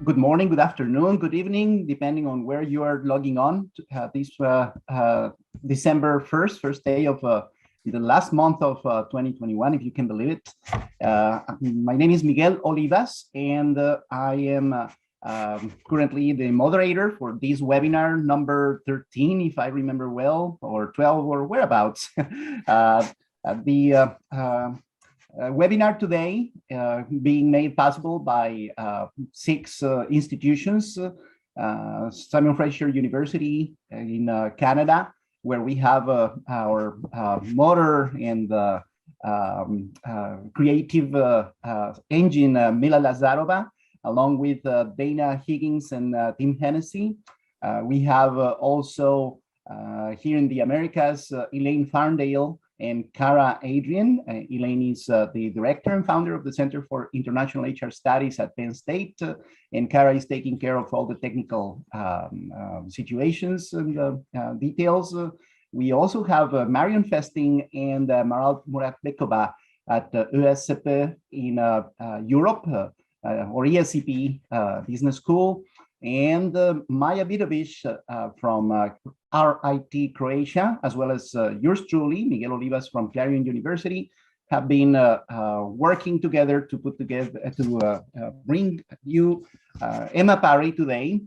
good morning, good afternoon, good evening, depending on where you are logging on to this December 1st, first day of the last month of 2021, if you can believe it. My name is Miguel Olivas, and I am currently the moderator for this webinar number 13, if I remember well, or 12 or whereabouts. Webinar today being made possible by 6 institutions, Simon Fraser University in Canada, where we have our motor and creative engine, Mila Lazarova, along with Dana Higgins and Tim Hennessy. We have also here in the Americas, Elaine Farndale and Cara Adrian. Elaine is the director and founder of the Center for International HR Studies at Penn State, and Cara is taking care of all the technical situations and details. We also have Marion Festing and Maral Muratbekova at ESCP in Europe, or ESCP Business School, and Maja Vidovic from RIT Croatia, as well as yours truly, Miguel Olivas from Clarion University, have been working together to put together, to bring you Emma Parry today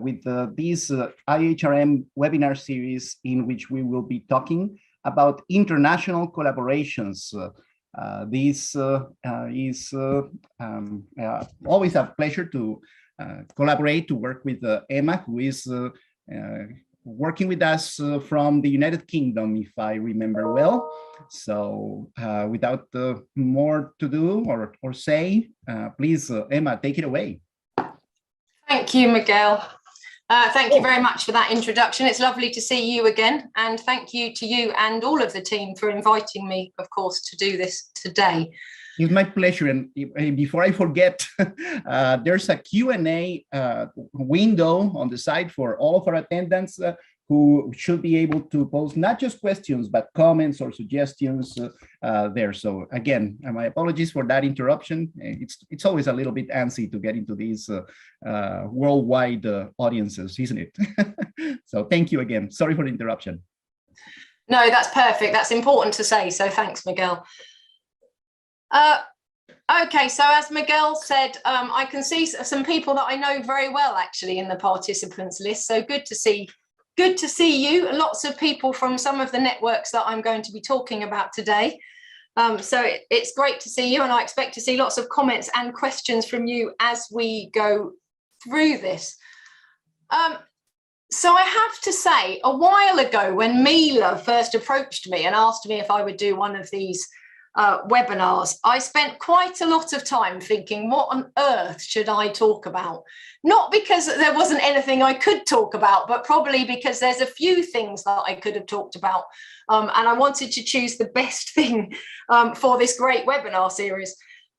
with this IHRM webinar series, in which we will be talking about international collaborations. This is always a pleasure to collaborate, to work with Emma, who is working with us from the United Kingdom, if I remember well. So without more to do or say, please, Emma, take it away. Thank you, Miguel. Thank you very much for that introduction. It's lovely to see you again. And thank you to you and all of the team for inviting me, of course, to do this today. It's my pleasure. And before I forget, there's a Q&A window on the side for all of our attendants who should be able to post not just questions, but comments or suggestions there. So again, my apologies for that interruption. It's always a little bit antsy to get into these worldwide audiences, isn't it? So thank you again. Sorry for the interruption. No, that's perfect. That's important to say. So thanks, Miguel. Okay, so as Miguel said, I can see some people that I know very well actually in the participants list. So good to see you. Lots of people from some of the networks that I'm going to be talking about today. So it's great to see you, and I expect to see lots of comments and questions from you as we go through this. So I have to say, a while ago when Mila first approached me and asked me if I would do one of these webinars, I spent quite a lot of time thinking, what on earth should I talk about? Not because there wasn't anything I could talk about, but probably because there's a few things that I could have talked about. And I wanted to choose the best thing for this great webinar series.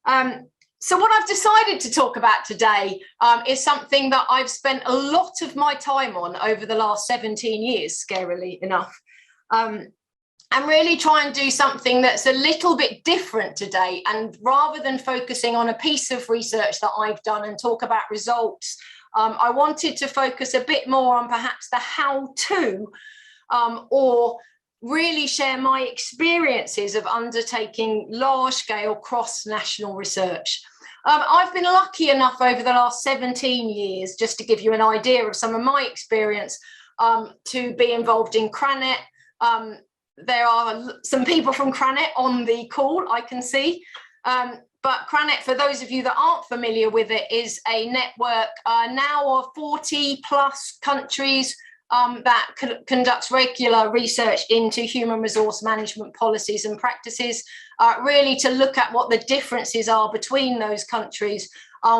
So what I've decided to talk about today is something that I've spent a lot of my time on over the last 17 years, scarily enough. And really try and do something that's a little bit different today. And rather than focusing on a piece of research that I've done and talk about results, I wanted to focus a bit more on perhaps the how-to, or really share my experiences of undertaking large-scale cross-national research. I've been lucky enough over the last 17 years, just to give you an idea of some of my experience, to be involved in Cranet. There are some people from Cranet on the call, I can see. But Cranet, for those of you that aren't familiar with it, is a network now of 40 plus countries that conducts regular research into human resource management policies and practices, really to look at what the differences are between those countries,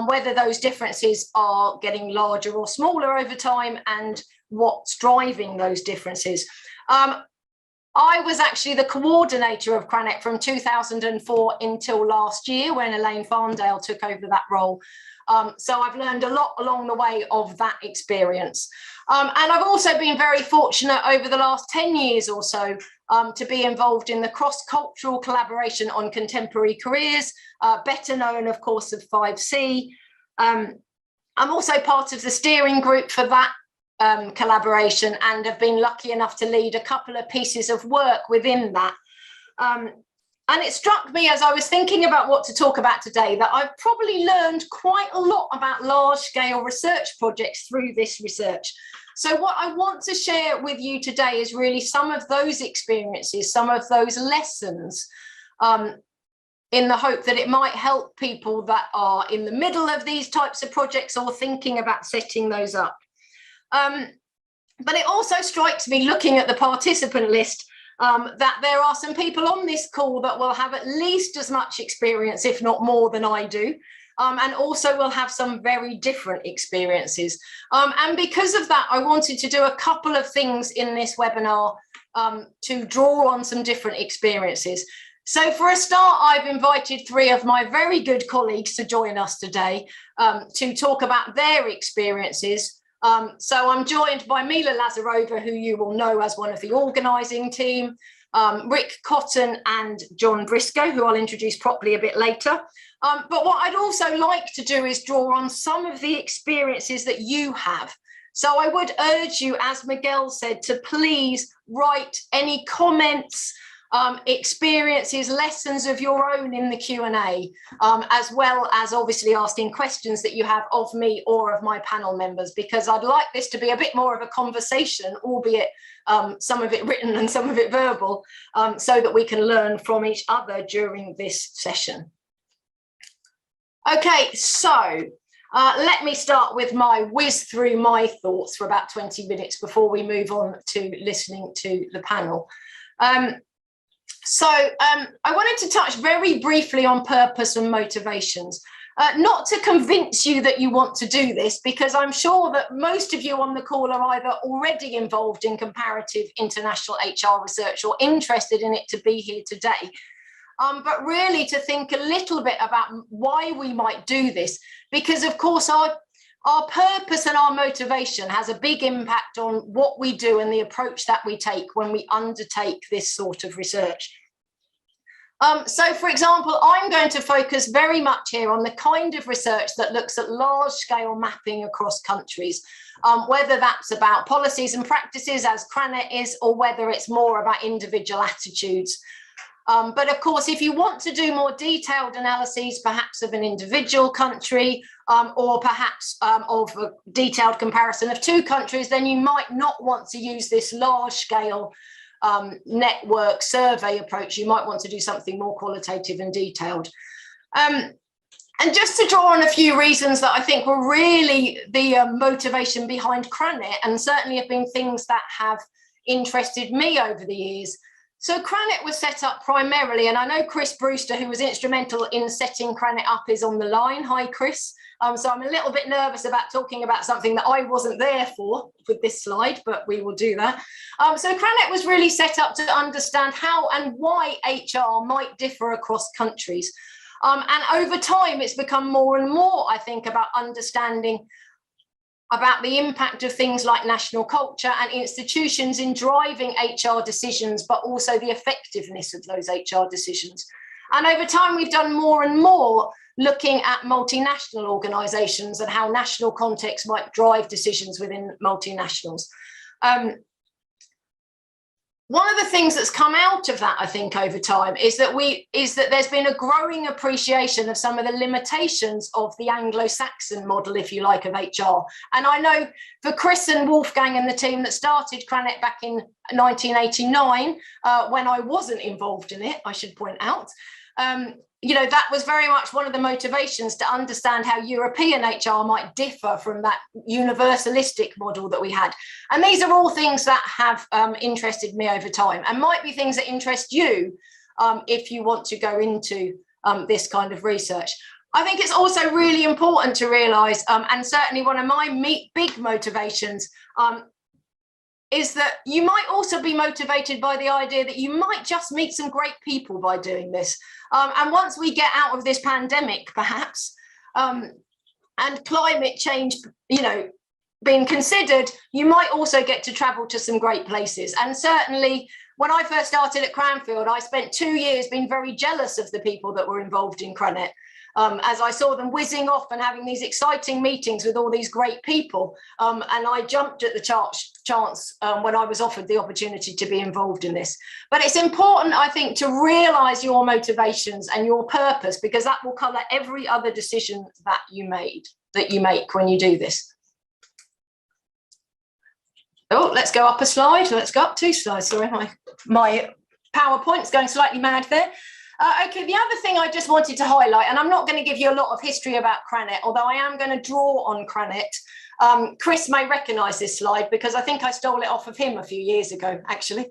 whether those differences are getting larger or smaller over time, and what's driving those differences. I was actually the coordinator of Cranet from 2004 until last year, when Elaine Farndale took over that role. So I've learned a lot along the way of that experience. And I've also been very fortunate over the last 10 years or so to be involved in the cross-cultural collaboration on contemporary careers, better known, of course, as 5C. I'm also part of the steering group for that collaboration, and have been lucky enough to lead a couple of pieces of work within that. And it struck me as I was thinking about what to talk about today that I've probably learned quite a lot about large-scale research projects through this research. So what I want to share with you today is really some of those experiences, some of those lessons, in the hope that it might help people that are in the middle of these types of projects or thinking about setting those up. But it also strikes me, looking at the participant list, that there are some people on this call that will have at least as much experience, if not more, than I do, and also will have some very different experiences. And because of that, I wanted to do a couple of things in this webinar to draw on some different experiences. So for a start, I've invited 3 of my very good colleagues to join us today to talk about their experiences. So I'm joined by Mila Lazarova, who you will know as one of the organising team, Rick Cotton and John Briscoe, who I'll introduce properly a bit later. But what I'd also like to do is draw on some of the experiences that you have. So I would urge you, as Miguel said, to please write any comments, experiences, lessons of your own in the Q&A, as well as obviously asking questions that you have of me or of my panel members, because I'd like this to be a bit more of a conversation, albeit some of it written and some of it verbal, so that we can learn from each other during this session. Okay, so let me start with my whiz through my thoughts for about 20 minutes before we move on to listening to the panel. So I wanted to touch very briefly on purpose and motivations, not to convince you that you want to do this, because I'm sure that most of you on the call are either already involved in comparative international HR research or interested in it to be here today. But really to think a little bit about why we might do this, because of course our purpose and our motivation has a big impact on what we do and the approach that we take when we undertake this sort of research. So, for example, I'm going to focus very much here on the kind of research that looks at large-scale mapping across countries, whether that's about policies and practices, as Cranet is, or whether it's more about individual attitudes. But of course, if you want to do more detailed analyses, perhaps of an individual country, or perhaps of a detailed comparison of 2 countries, then you might not want to use this large scale network survey approach. You might want to do something more qualitative and detailed. And just to draw on a few reasons that I think were really the motivation behind Cranet, and certainly have been things that have interested me over the years. So Cranet was set up primarily, and I know Chris Brewster, who was instrumental in setting Cranet up, is on the line. Hi, Chris. So I'm a little bit nervous about talking about something that I wasn't there for with this slide, but we will do that. So Cranet was really set up to understand how and why HR might differ across countries. And over time, it's become more and more, I think, about understanding about the impact of things like national culture and institutions in driving HR decisions, but also the effectiveness of those HR decisions. And over time, we've done more and more looking at multinational organisations and how national context might drive decisions within multinationals. One of the things that's come out of that, I think, over time is that there's been a growing appreciation of some of the limitations of the Anglo-Saxon model, if you like, of HR. And I know for Chris and Wolfgang and the team that started Cranet back in 1989, when I wasn't involved in it, I should point out, you know, that was very much one of the motivations to understand how European HR might differ from that universalistic model that we had. And these are all things that have interested me over time, and might be things that interest you if you want to go into this kind of research. I think it's also really important to realise, and certainly one of my big motivations, is that you might also be motivated by the idea that you might just meet some great people by doing this. And once we get out of this pandemic, perhaps, and climate change, you know, being considered, you might also get to travel to some great places. And certainly when I first started at Cranfield, I spent 2 years being very jealous of the people that were involved in Cranet. as I saw them whizzing off and having these exciting meetings with all these great people. And I jumped at the chance when I was offered the opportunity to be involved in this. But it's important, I think, to realise your motivations and your purpose, because that will colour every other decision that you make when you do this. Oh, let's go up a slide. Let's go up 2 slides. Sorry, my PowerPoint's going slightly mad there. Okay, the other thing I just wanted to highlight, and I'm not going to give you a lot of history about Cranet, although I am going to draw on Cranet. Chris may recognise this slide because I think I stole it off of him a few years ago, actually.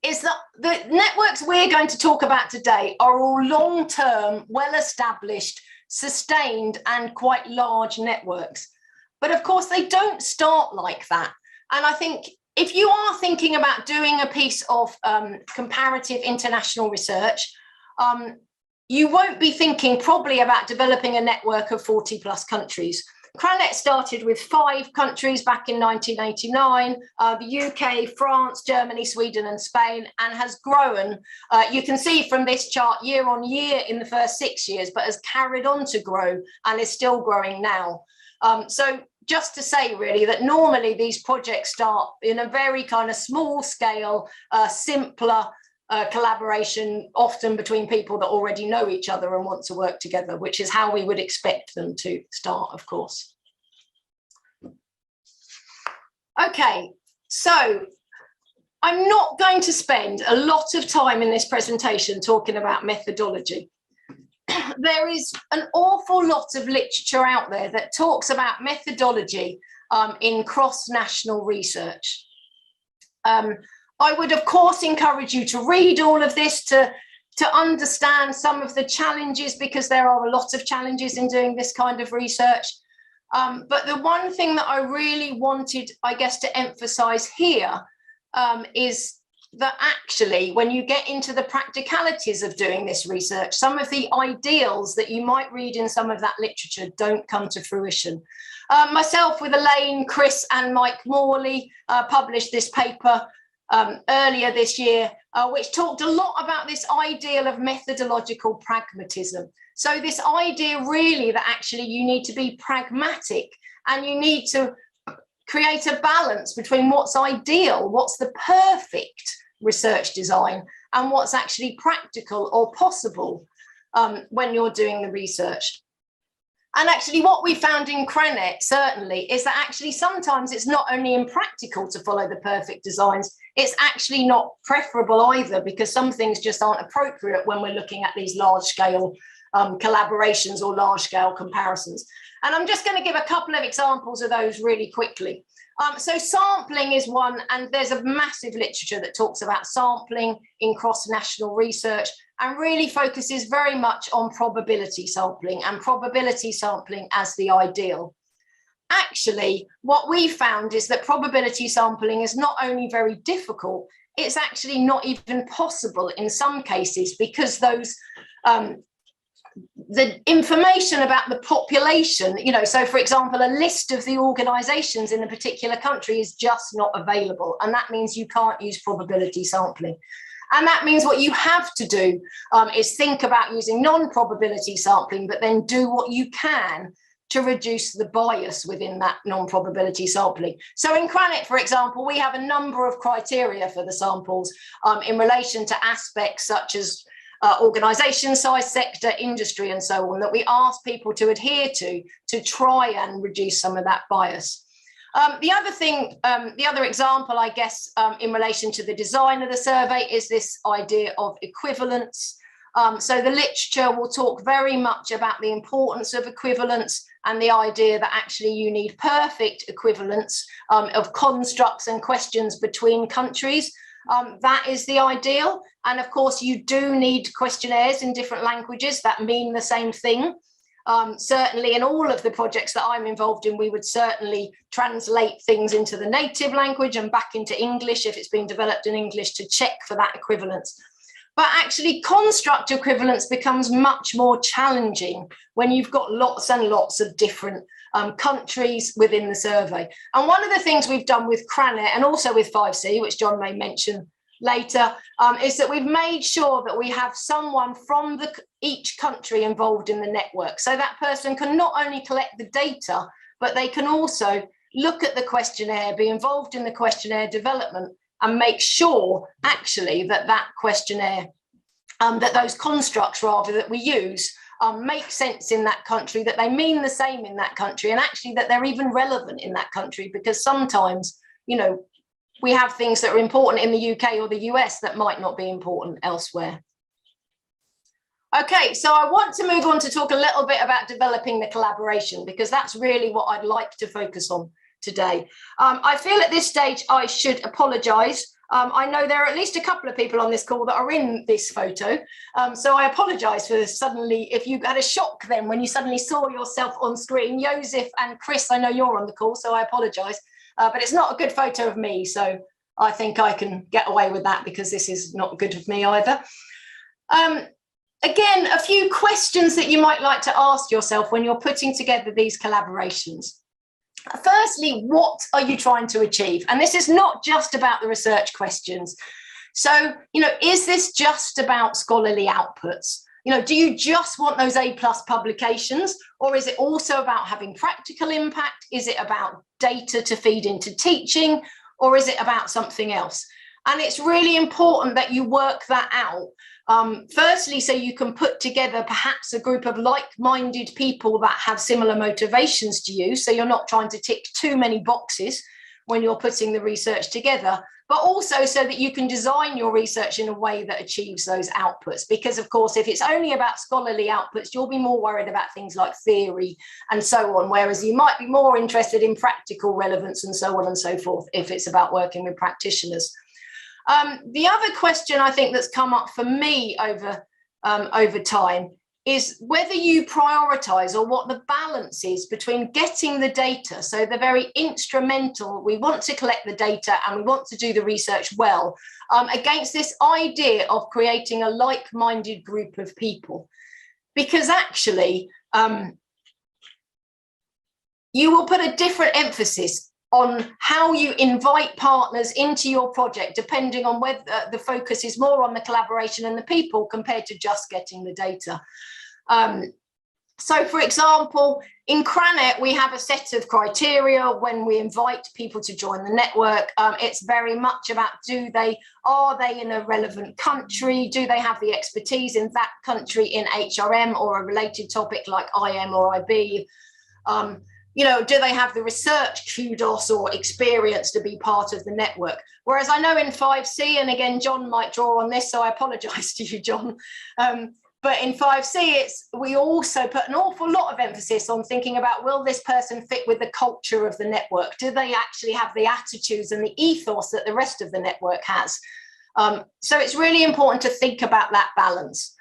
Is that the networks we're going to talk about today are all long-term, well-established, sustained and quite large networks. But of course, they don't start like that. And I think if you are thinking about doing a piece of comparative international research, you won't be thinking probably about developing a network of 40 plus countries. Cranet started with 5 countries back in 1989, the UK, France, Germany, Sweden and Spain, and has grown. You can see from this chart year on year in the first 6 years, but has carried on to grow and is still growing now. So just to say really that normally these projects start in a very kind of small scale, simpler collaboration, often between people that already know each other and want to work together, which is how we would expect them to start, of course. Okay, so I'm not going to spend a lot of time in this presentation talking about methodology. There is an awful lot of literature out there that talks about methodology in cross-national research. I would, of course, encourage you to read all of this to understand some of the challenges, because there are a lot of challenges in doing this kind of research. But the one thing that I really wanted, I guess, to emphasize here is that actually, when you get into the practicalities of doing this research, some of the ideals that you might read in some of that literature don't come to fruition. Myself, with Elaine, Chris and Mike Morley, published this paper earlier this year, which talked a lot about this ideal of methodological pragmatism. So this idea really that actually you need to be pragmatic and you need to create a balance between what's ideal, what's the perfect research design, and what's actually practical or possible when you're doing the research. And actually what we found in Cranet certainly is that actually sometimes it's not only impractical to follow the perfect designs, it's actually not preferable either, because some things just aren't appropriate when we're looking at these large scale collaborations or large scale comparisons. And I'm just going to give a couple of examples of those really quickly. So sampling is one, and there's a massive literature that talks about sampling in cross-national research and really focuses very much on probability sampling and probability sampling as the ideal. Actually, what we found is that probability sampling is not only very difficult, it's actually not even possible in some cases, because those the information about the population, you know, so for example, a list of the organizations in a particular country is just not available. And that means you can't use probability sampling. And that means what you have to do is think about using non-probability sampling, but then do what you can to reduce the bias within that non-probability sampling. So in Cranet, for example, we have a number of criteria for the samples in relation to aspects such as organisation size, sector, industry, and so on, that we ask people to adhere to try and reduce some of that bias. The other thing, the other example, I guess, in relation to the design of the survey is this idea of equivalence. So the literature will talk very much about the importance of equivalence and the idea that actually you need perfect equivalence of constructs and questions between countries. That is the ideal. And of course, you do need questionnaires in different languages that mean the same thing. Certainly in all of the projects that I'm involved in, we would certainly translate things into the native language and back into English if it's been developed in English to check for that equivalence. But actually construct equivalence becomes much more challenging when you've got lots and lots of different countries within the survey. And one of the things we've done with Cranet and also with 5C, which John may mention later, is that we've made sure that we have someone from each country involved in the network. So that person can not only collect the data, but they can also look at the questionnaire, be involved in the questionnaire development, and make sure actually that that questionnaire, that those constructs rather that we use make sense in that country, that they mean the same in that country, and actually that they're even relevant in that country, because sometimes, you know, we have things that are important in the UK or the US that might not be important elsewhere. Okay, so I want to move on to talk a little bit about developing the collaboration, because that's really what I'd like to focus on today. I feel at this stage I should apologise. I know there are at least a couple of people on this call that are in this photo. So I apologise for suddenly, if you had a shock then when you suddenly saw yourself on screen. Joseph and Chris, I know you're on the call, so I apologise. But it's not a good photo of me, so I think I can get away with that because this is not good of me either. Again, a few questions that you might like to ask yourself when you're putting together these collaborations. Firstly, what are you trying to achieve? And this is not just about the research questions. So, you know, is this just about scholarly outputs? You know, do you just want those A+ publications, or is it also about having practical impact? Is it about data to feed into teaching, or is it about something else? And it's really important that you work that out. Firstly, so you can put together perhaps a group of like-minded people that have similar motivations to you, so you're not trying to tick too many boxes when you're putting the research together, but also so that you can design your research in a way that achieves those outputs. Because of course, if it's only about scholarly outputs, you'll be more worried about things like theory and so on, whereas you might be more interested in practical relevance and so on and so forth if it's about working with practitioners. The other question I think that's come up for me over time is whether you prioritize, or what the balance is between getting the data, so the very instrumental, we want to collect the data and we want to do the research well, against this idea of creating a like-minded group of people. Because actually, you will put a different emphasis on how you invite partners into your project, depending on whether the focus is more on the collaboration and the people compared to just getting the data. So for example, in Cranet, we have a set of criteria when we invite people to join the network. It's very much about, are they in a relevant country? Do they have the expertise in that country in HRM or a related topic like IM or IB? You know, do they have the research kudos or experience to be part of the network? Whereas I know in 5C, and again, John might draw on this, so I apologise to you, John. But in 5C, we also put an awful lot of emphasis on thinking about, will this person fit with the culture of the network? Do they actually have the attitudes and the ethos that the rest of the network has? So it's really important to think about that balance.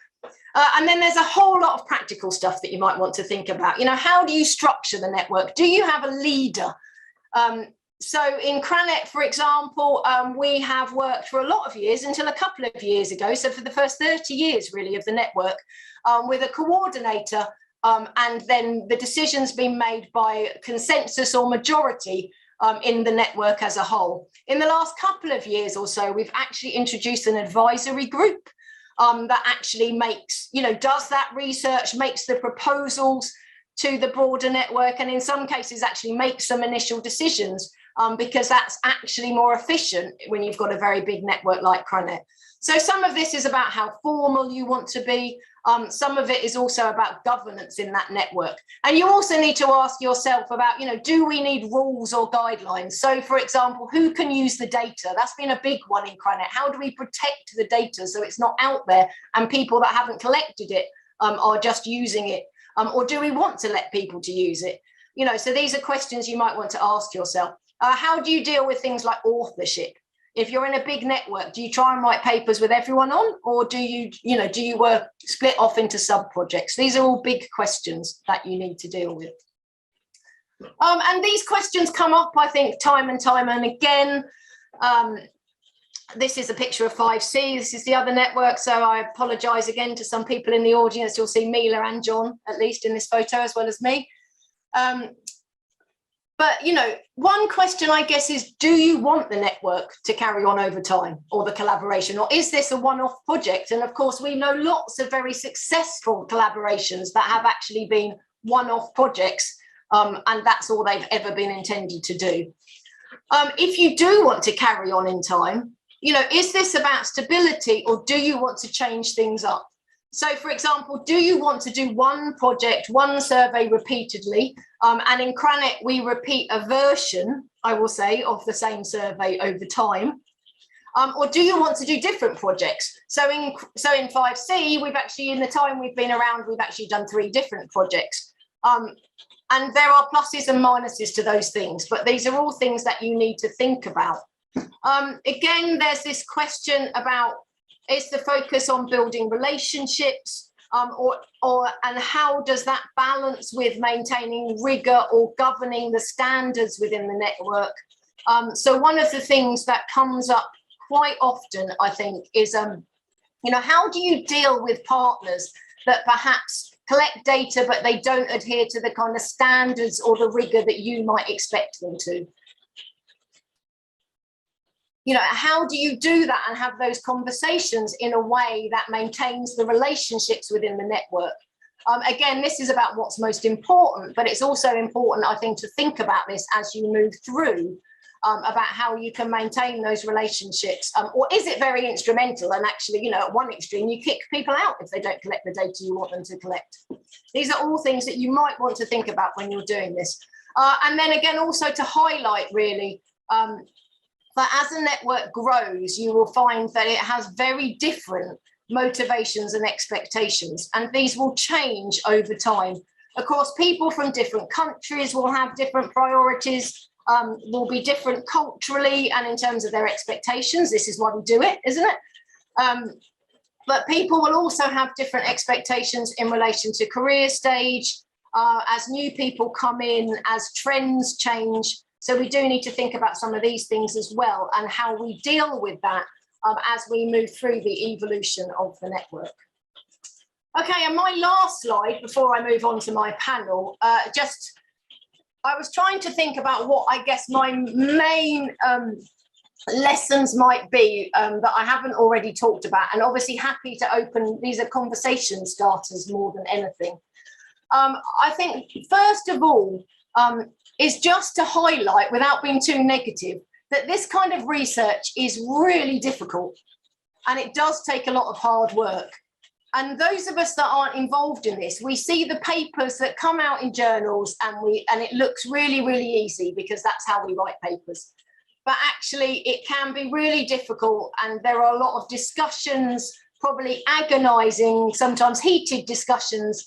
And then there's a whole lot of practical stuff that you might want to think about. You know, how do you structure the network? Do you have a leader? So in Cranet, for example, we have worked for a lot of years until a couple of years ago. So for the first 30 years, really, of the network, with a coordinator, and then the decisions being made by consensus or majority in the network as a whole. In the last couple of years or so, we've actually introduced an advisory group that actually makes, you know, does that research, makes the proposals to the broader network, and in some cases actually makes some initial decisions, because that's actually more efficient when you've got a very big network like Cranet. So some of this is about how formal you want to be. Some of it is also about governance in that network. And you also need to ask yourself about, you know, do we need rules or guidelines? So for example, who can use the data? That's been a big one in Cranet. How do we protect the data so it's not out there and people that haven't collected it are just using it? Or do we want to let people to use it? You know, so these are questions you might want to ask yourself. How do you deal with things like authorship? If you're in a big network, do you try and write papers with everyone on, or do you split off into sub-projects? These are all big questions that you need to deal with. And these questions come up, I think, time and time and again. This is a picture of 5C. This is the other network, so I apologise again to some people in the audience. You'll see Mila and John, at least, in this photo, as well as me. But, you know, one question, I guess, is do you want the network to carry on over time, or the collaboration, or is this a one-off project? And of course, we know lots of very successful collaborations that have actually been one-off projects, and that's all they've ever been intended to do. If you do want to carry on in time, you know, is this about stability, or do you want to change things up? So, for example, do you want to do one project, one survey repeatedly? And in Cranet, we repeat a version, I will say, of the same survey over time. Or do you want to do different projects? So in 5C, we've actually, in the time we've been around, we've actually done 3 different projects. And there are pluses and minuses to those things, but these are all things that you need to think about. Again, there's this question about, is the focus on building relationships, and how does that balance with maintaining rigor or governing the standards within the network? So one of the things that comes up quite often, I think, is, you know, how do you deal with partners that perhaps collect data, but they don't adhere to the kind of standards or the rigor that you might expect them to? You know, how do you do that and have those conversations in a way that maintains the relationships within the network? Again, this is about what's most important, but it's also important, I think, to think about this as you move through, about how you can maintain those relationships. Or is it very instrumental and actually, you know, at one extreme, you kick people out if they don't collect the data you want them to collect? These are all things that you might want to think about when you're doing this. And then again, also to highlight really, that as a network grows, you will find that it has very different motivations and expectations, and these will change over time. Of course, people from different countries will have different priorities, will be different culturally and in terms of their expectations. This is why we do it, isn't it? But people will also have different expectations in relation to career stage, as new people come in, as trends change. So we do need to think about some of these things as well, and how we deal with that as we move through the evolution of the network. Okay, and my last slide before I move on to my panel, I was trying to think about what I guess my main lessons might be that I haven't already talked about, and obviously happy to open, these are conversation starters more than anything. I think first of all, is just to highlight, without being too negative, that this kind of research is really difficult and it does take a lot of hard work. And those of us that aren't involved in this, we see the papers that come out in journals and it looks really, really easy because that's how we write papers. But actually it can be really difficult, and there are a lot of discussions, probably agonizing, sometimes heated discussions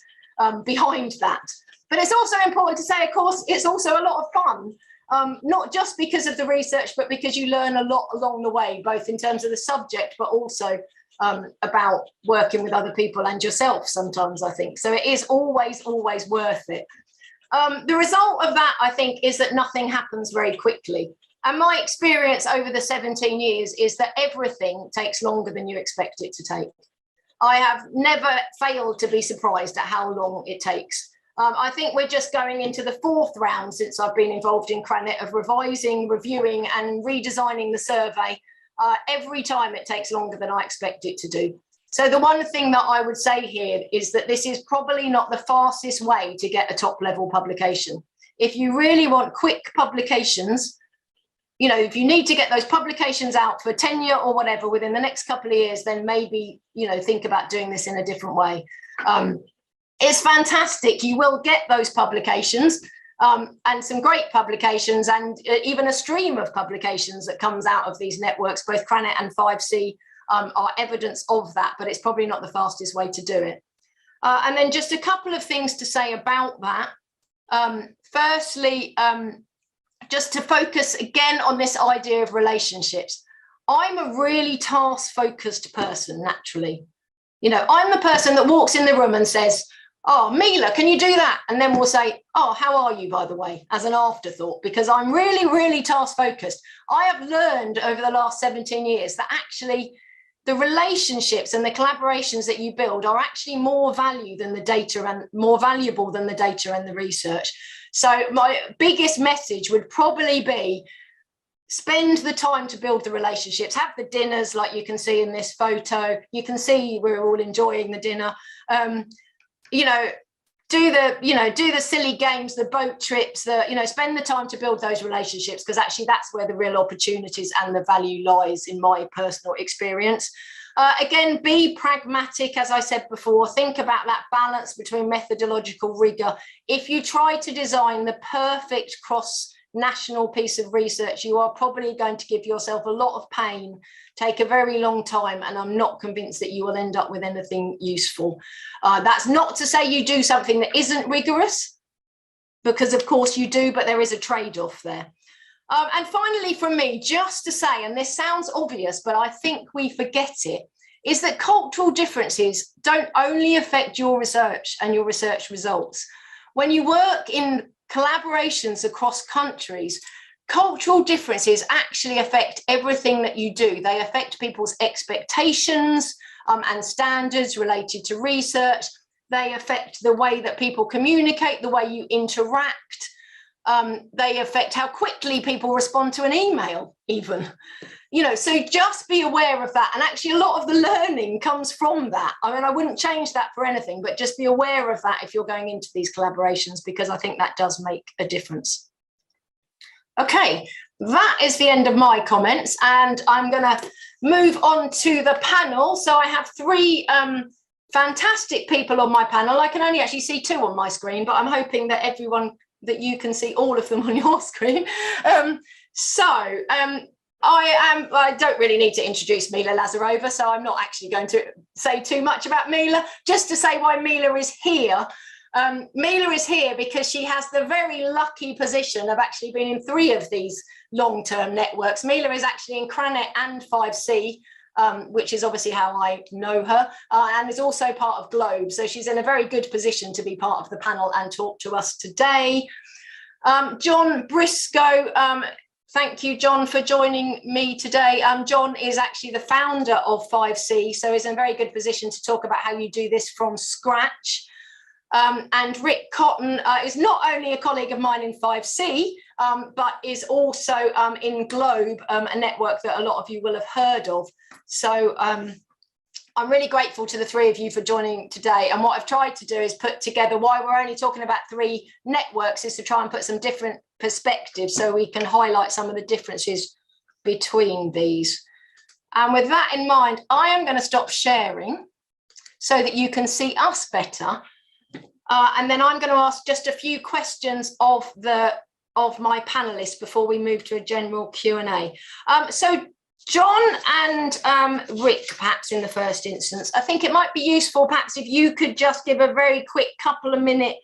behind that. But it's also important to say, of course, it's also a lot of fun, not just because of the research, but because you learn a lot along the way, both in terms of the subject, but also about working with other people and yourself sometimes, I think. So it is always, always worth it. The result of that, I think, is that nothing happens very quickly. And my experience over the 17 years is that everything takes longer than you expect it to take. I have never failed to be surprised at how long it takes. I think we're just going into the 4th round since I've been involved in Cranet of revising, reviewing and redesigning the survey. Every time it takes longer than I expect it to do. So the one thing that I would say here is that this is probably not the fastest way to get a top level publication. If you really want quick publications, you know, if you need to get those publications out for tenure or whatever within the next couple of years, then maybe, you know, think about doing this in a different way. It's fantastic. You will get those publications and some great publications, and even a stream of publications that comes out of these networks. Both Cranet and 5C are evidence of that, but it's probably not the fastest way to do it. And then just a couple of things to say about that. Firstly, just to focus again on this idea of relationships. I'm a really task-focused person, naturally. You know, I'm the person that walks in the room and says, "Oh, Mila, can you do that?" And then we'll say, "Oh, how are you, by the way?" as an afterthought, because I'm really, really task focused. I have learned over the last 17 years that actually the relationships and the collaborations that you build are actually more valuable than the data and the research. So my biggest message would probably be, spend the time to build the relationships, have the dinners like you can see in this photo. You can see we're all enjoying the dinner. You know, do the silly games, the boat trips, spend the time to build those relationships, because actually that's where the real opportunities and the value lies, in my personal experience. Again, be pragmatic, as I said before. Think about that balance between methodological rigor. If you try to design the perfect cross-national piece of research, you are probably going to give yourself a lot of pain, take a very long time, and I'm not convinced that you will end up with anything useful. That's not to say you do something that isn't rigorous, because of course you do, but there is a trade-off there. And finally, from me, just to say, and this sounds obvious, but I think we forget it, is that cultural differences don't only affect your research and your research results. When you work in collaborations across countries, cultural differences actually affect everything that you do. They affect people's expectations and standards related to research. They affect the way that people communicate, the way you interact. They affect how quickly people respond to an email, even. So just be aware of that. And actually, a lot of the learning comes from that. I mean, I wouldn't change that for anything, but just be aware of that if you're going into these collaborations, because I think that does make a difference. Okay, that is the end of my comments, and I'm going to move on to the panel. So I have three fantastic people on my panel. I can only actually see two on my screen, but I'm hoping that you can see all of them on your screen. I don't really need to introduce Mila Lazarova, so I'm not actually going to say too much about Mila, just to say why Mila is here. Mila is here because she has the very lucky position of actually being in 3 of these long-term networks. Mila is actually in Cranet and 5C, which is obviously how I know her, and is also part of Globe. So she's in a very good position to be part of the panel and talk to us today. John Briscoe, thank you, John, for joining me today. John is actually the founder of 5C, so he's in a very good position to talk about how you do this from scratch. And Rick Cotton is not only a colleague of mine in 5C, but is also in Globe, a network that a lot of you will have heard of. So I'm really grateful to the 3 of you for joining today. And what I've tried to do is put together why we're only talking about 3 networks, is to try and put some different perspectives so we can highlight some of the differences between these. And with that in mind, I am going to stop sharing so that you can see us better. And then I'm going to ask just a few questions of my panelists before we move to a general Q&A. So John and Rick, perhaps in the first instance, I think it might be useful perhaps if you could just give a very quick couple of minute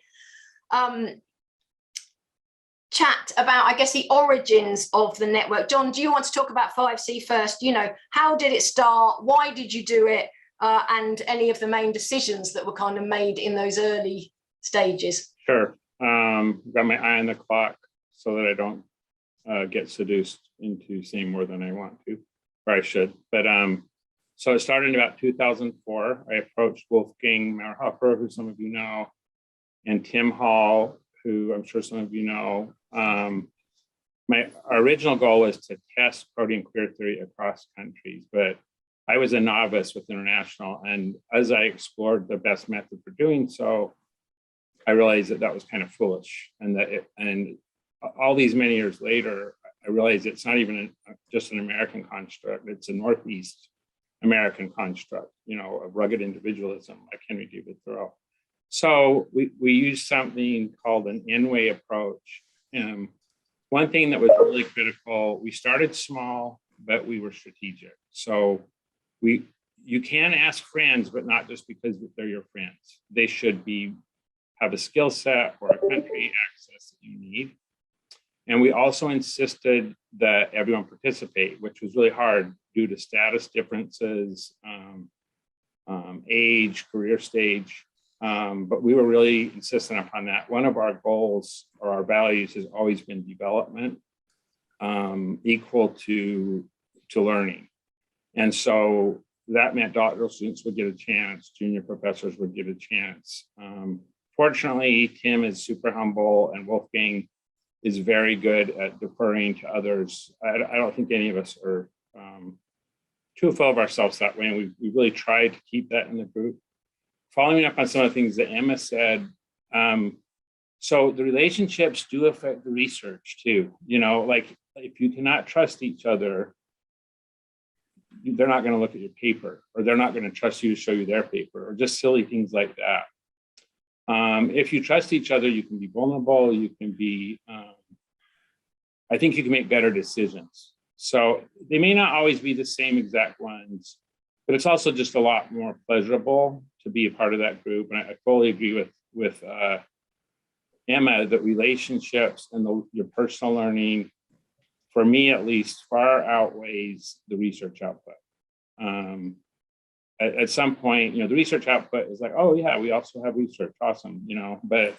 chat about, I guess, the origins of the network. John, do you want to talk about 5C first? How did it start? Why did you do it? And any of the main decisions that were kind of made in those early stages. Sure. Got my eye on the clock so that I don't get seduced into saying more than I want to, or I should. But so it started in about 2004. I approached Wolfgang Mehrhofer, who some of you know, and Tim Hall, who I'm sure some of you know. My original goal was to test protein queer theory across countries, but I was a novice with international, and as I explored the best method for doing so, I realized that was kind of foolish, and all these many years later, I realized it's not even just an American construct; it's a Northeast American construct, of rugged individualism, like Henry David Thoreau. So we used something called an N-way approach. One thing that was really critical: we started small, but we were strategic. So you can ask friends, but not just because they're your friends. They should have a skill set or a country access that you need. And we also insisted that everyone participate, which was really hard due to status differences, age, career stage. But we were really insistent upon that. One of our goals or our values has always been development equal to learning. And so that meant doctoral students would get a chance, junior professors would get a chance. Fortunately, Tim is super humble and Wolfgang is very good at deferring to others. I don't think any of us are too full of ourselves that way, and we really tried to keep that in the group. Following up on some of the things that Emma said, so the relationships do affect the research too. You know, like if you cannot trust each other, they're not going to look at your paper, or they're not going to trust you to show you their paper, or just silly things like that. If you trust each other, you can be vulnerable, you can be, I think you can make better decisions. So they may not always be the same exact ones, but it's also just a lot more pleasurable to be a part of that group. And I fully agree with Emma that relationships and your personal learning, for me at least, far outweighs the research output. At some point, you know, the research output is like, oh yeah, we also have research, awesome, you know, but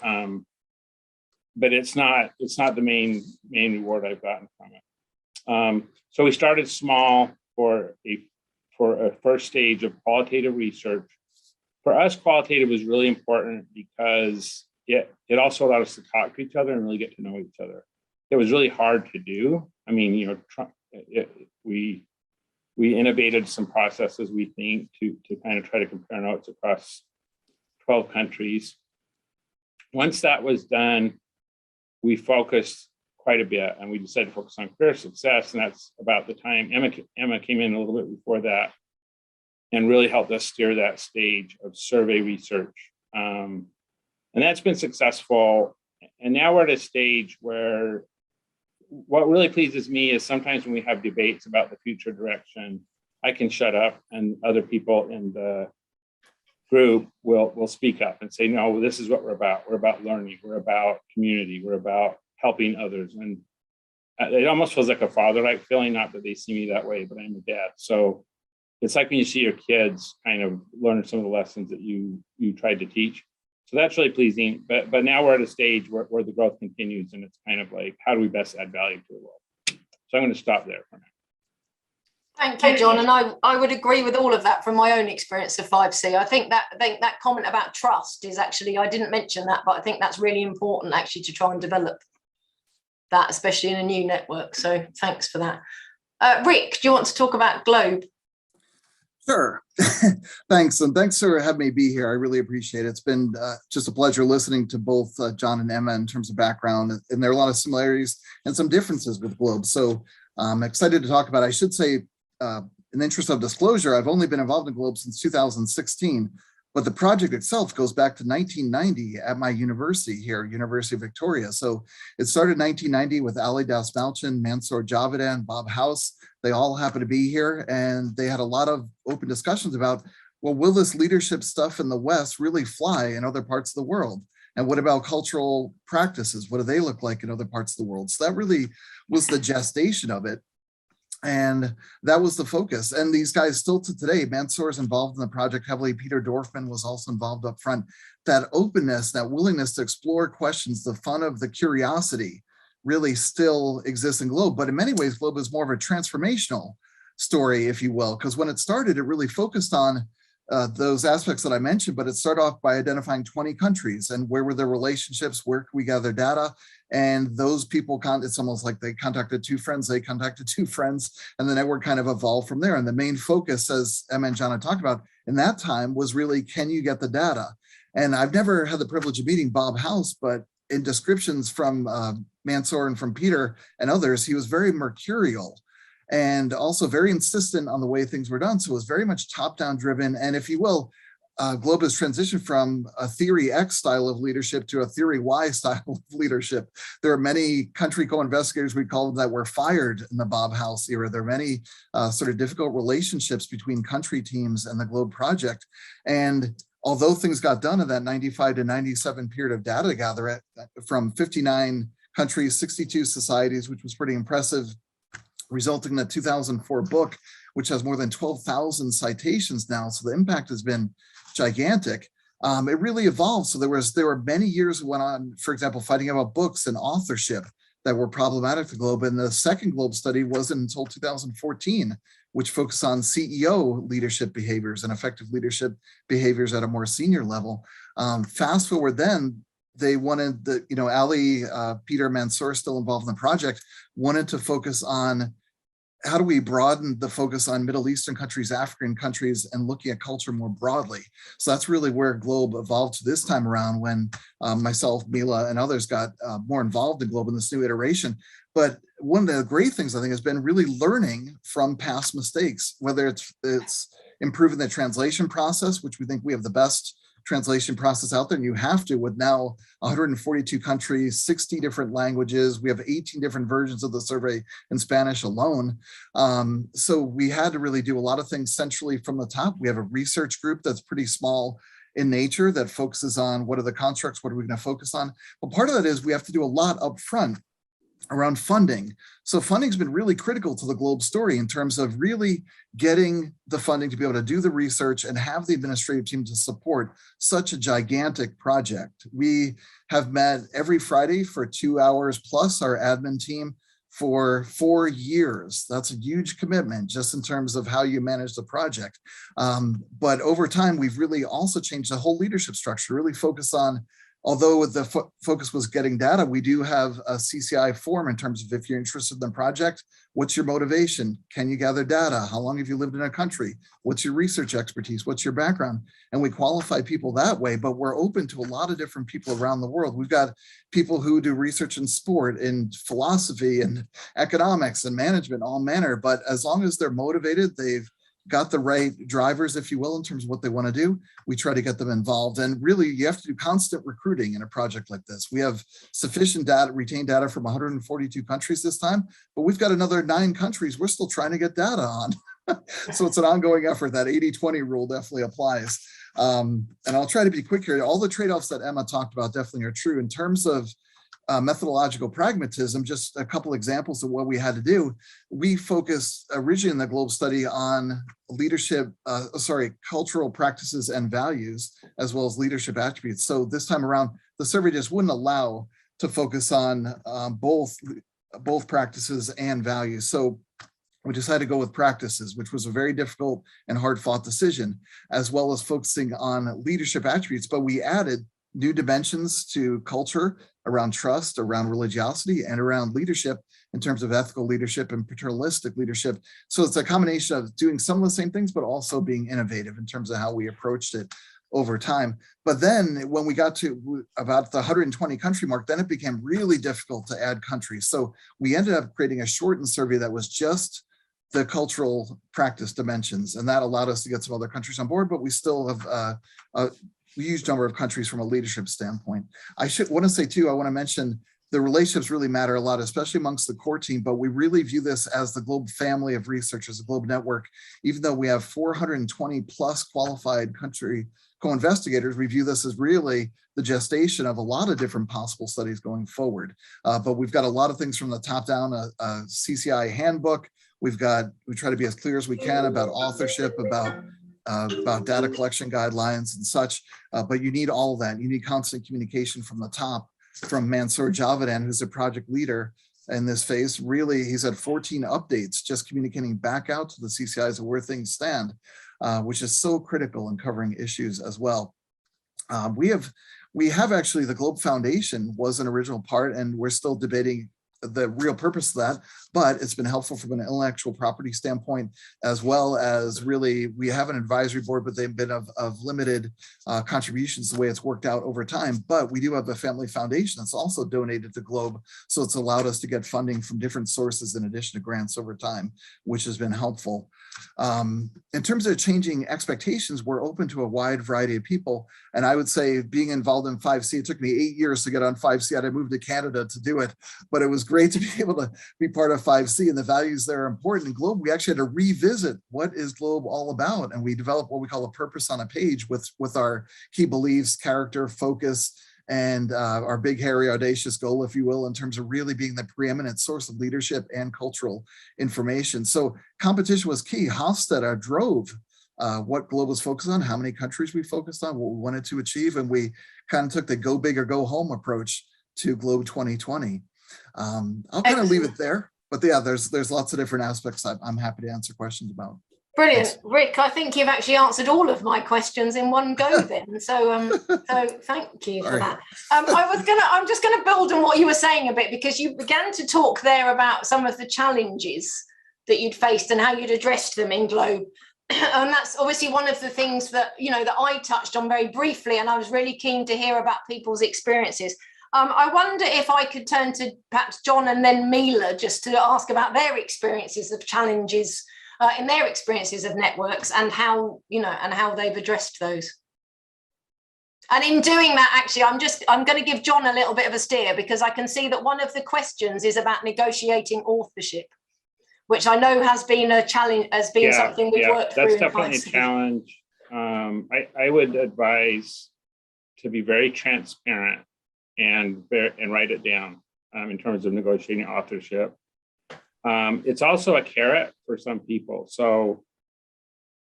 it's not the main reward I've gotten from it. So we started small for a first stage of qualitative research. For us, qualitative was really important because it also allowed us to talk to each other and really get to know each other. It was really hard to do. I mean, you know, we innovated some processes, we think, to kind of try to compare notes across 12 countries. Once that was done, we focused quite a bit, and we decided to focus on career success, and that's about the time Emma came in a little bit before that and really helped us steer that stage of survey research. And that's been successful. And now we're at a stage where what really pleases me is sometimes when we have debates about the future direction, I can shut up and other people in the group will speak up and say, no, this is what we're about. We're about learning. We're about community. We're about helping others. And it almost feels like a father-like feeling, not that they see me that way, but I'm a dad. So it's like when you see your kids kind of learn some of the lessons that you tried to teach. So that's really pleasing, but now we're at a stage where the growth continues, and it's kind of like, how do we best add value to the world? So I'm going to stop there for now. Thank you, John. And I would agree with all of that from my own experience of 5C. I think that comment about trust is actually, I didn't mention that, but I think that's really important actually to try and develop that, especially in a new network. So thanks for that. Rick, do you want to talk about Globe? Sure. Thanks. And thanks for having me be here. I really appreciate it. It's been just a pleasure listening to both John and Emma in terms of background. And there are a lot of similarities and some differences with Globe. So I'm excited to talk about it. I should say, in the interest of disclosure, I've only been involved in Globe since 2016, but the project itself goes back to 1990 at my university here, University of Victoria. So it started in 1990 with Ali Dasmalchin, Mansour Javedan, Bob House. They all happen to be here, and they had a lot of open discussions about, well, will this leadership stuff in the West really fly in other parts of the world? And what about cultural practices? What do they look like in other parts of the world? So that really was the gestation of it. And that was the focus. And these guys still to today, Mansour is involved in the project heavily. Peter Dorfman was also involved up front. That openness, that willingness to explore questions, the fun of the curiosity really still exists in Globe. But in many ways, Globe is more of a transformational story, if you will, because when it started, it really focused on those aspects that I mentioned, but it started off by identifying 20 countries and where were their relationships, where could we gather data, and those people, it's almost like they contacted two friends, they contacted two friends, and the network kind of evolved from there. And the main focus, as Emma and John had talked about in that time, was really, can you get the data? And I've never had the privilege of meeting Bob House, but in descriptions from Mansour and from Peter and others, he was very mercurial and also very insistent on the way things were done. So it was very much top-down driven. And if you will, Globe has transitioned from a theory X style of leadership to a theory Y style of leadership. There are many country co-investigators, we call them, that were fired in the Bob House era. There are many sort of difficult relationships between country teams and the Globe project. And although things got done in that 95 to 97 period of data gathering from 59 countries, 62 societies, which was pretty impressive, resulting in the 2004 book, which has more than 12,000 citations now. So the impact has been gigantic. It really evolved. So there were many years went on, for example, fighting about books and authorship, that were problematic to Globe. And the second Globe study wasn't until 2014, which focused on CEO leadership behaviors and effective leadership behaviors at a more senior level. Fast forward then, they wanted the, Ali, Peter Mansour, still involved in the project, wanted to focus on how do we broaden the focus on Middle Eastern countries, African countries, and looking at culture more broadly. So that's really where Globe evolved to this time around when myself, Mila, and others got more involved in Globe in this new iteration. But one of the great things I think has been really learning from past mistakes, whether it's improving the translation process, which we think we have the best translation process out there, and you have to with now 142 countries, 60 different languages. We have 18 different versions of the survey in Spanish alone. So we had to really do a lot of things centrally from the top. We have a research group that's pretty small in nature that focuses on what are the constructs, what are we going to focus on. But part of that is we have to do a lot up front around funding. So funding's been really critical to the Globe story in terms of really getting the funding to be able to do the research and have the administrative team to support such a gigantic project. We have met every Friday for 2 hours plus our admin team for 4 years. That's a huge commitment just in terms of how you manage the project. But over time, we've really also changed the whole leadership structure, really focus on, although the focus was getting data, we do have a CCI form in terms of if you're interested in the project, what's your motivation? Can you gather data? How long have you lived in a country? What's your research expertise? What's your background? And we qualify people that way, but we're open to a lot of different people around the world. We've got people who do research in sport, in philosophy, and economics, and management, all manner. But as long as they're motivated, they've got the right drivers, if you will, in terms of what they want to do, we try to get them involved. And really, you have to do constant recruiting in a project like this. We have sufficient data, retained data from 142 countries this time, but we've got another 9 countries we're still trying to get data on. So it's an ongoing effort. That 80-20 rule definitely applies. And I'll try to be quick here. All the trade-offs that Emma talked about definitely are true. In terms of methodological pragmatism, just a couple examples of what we had to do. We focused originally in the Globe study on leadership, cultural practices and values, as well as leadership attributes. So this time around, the survey just wouldn't allow to focus on both practices and values. So we decided to go with practices, which was a very difficult and hard-fought decision, as well as focusing on leadership attributes. But we added new dimensions to culture around trust, around religiosity, and around leadership in terms of ethical leadership and paternalistic leadership. So it's a combination of doing some of the same things, but also being innovative in terms of how we approached it over time. But then when we got to about the 120 country mark, then it became really difficult to add countries. So we ended up creating a shortened survey that was just the cultural practice dimensions. And that allowed us to get some other countries on board, but we still have a huge number of countries from a leadership standpoint. I want to mention the relationships really matter a lot, especially amongst the core team, but we really view this as the Globe family of researchers, the Globe network. Even though we have 420 plus qualified country co-investigators, we view this as really the gestation of a lot of different possible studies going forward. But we've got a lot of things from the top down, a CCI handbook. We try to be as clear as we can about authorship, about data collection guidelines and such, but you need all of that. You need constant communication from the top, from Mansour Javedan, who's a project leader in this phase. Really, he's had 14 updates, just communicating back out to the CCIs of where things stand, which is so critical in covering issues as well. We have actually, the Globe Foundation was an original part, and we're still debating the real purpose of that, but it's been helpful from an intellectual property standpoint, as well as really, we have an advisory board, but they've been of limited contributions the way it's worked out over time. But we do have a family foundation that's also donated to Globe. So it's allowed us to get funding from different sources in addition to grants over time, which has been helpful. In terms of changing expectations, we're open to a wide variety of people. And I would say being involved in 5C, it took me 8 years to get on 5C. I had to move to Canada to do it, but it was great to be able to be part of 5C, and the values there are important. In Globe, we actually had to revisit what is Globe all about. And we developed what we call a purpose on a page with our key beliefs, character, focus, and our big, hairy, audacious goal, if you will, in terms of really being the preeminent source of leadership and cultural information. So competition was key. Hofstede drove what Globe was focused on, how many countries we focused on, what we wanted to achieve, and we kind of took the go big or go home approach to Globe 2020. I'll kind of leave it there. But yeah, there's lots of different aspects I'm happy to answer questions about. Brilliant. Thanks. Rick, I think you've actually answered all of my questions in one go then. So thank you for that. I'm just gonna build on what you were saying a bit, because you began to talk there about some of the challenges that you'd faced and how you'd addressed them in Globe. And that's obviously one of the things that, that I touched on very briefly, and I was really keen to hear about people's experiences. I wonder if I could turn to perhaps John and then Mila just to ask about their experiences of challenges in their experiences of networks, and how, and how they've addressed those. And in doing that, actually, I'm going to give John a little bit of a steer, because I can see that one of the questions is about negotiating authorship, which I know has been a challenge, something we've worked through. That's definitely a challenge. I would advise to be very transparent and write it down in terms of negotiating authorship. It's also a carrot for some people. So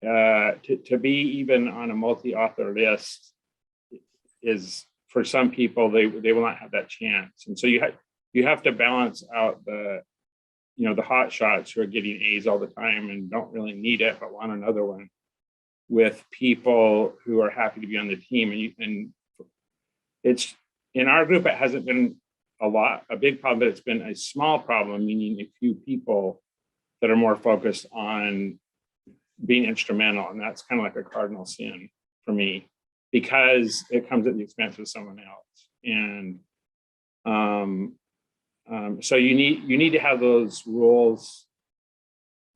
to be even on a multi-author list is, for some people, they will not have that chance. And so you have to balance out the hot shots who are getting A's all the time and don't really need it but want another one, with people who are happy to be on the team. And it's, in our group, it hasn't been a big problem, but it's been a small problem, meaning a few people that are more focused on being instrumental. And that's kind of like a cardinal sin for me, because it comes at the expense of someone else. And so you need to have those rules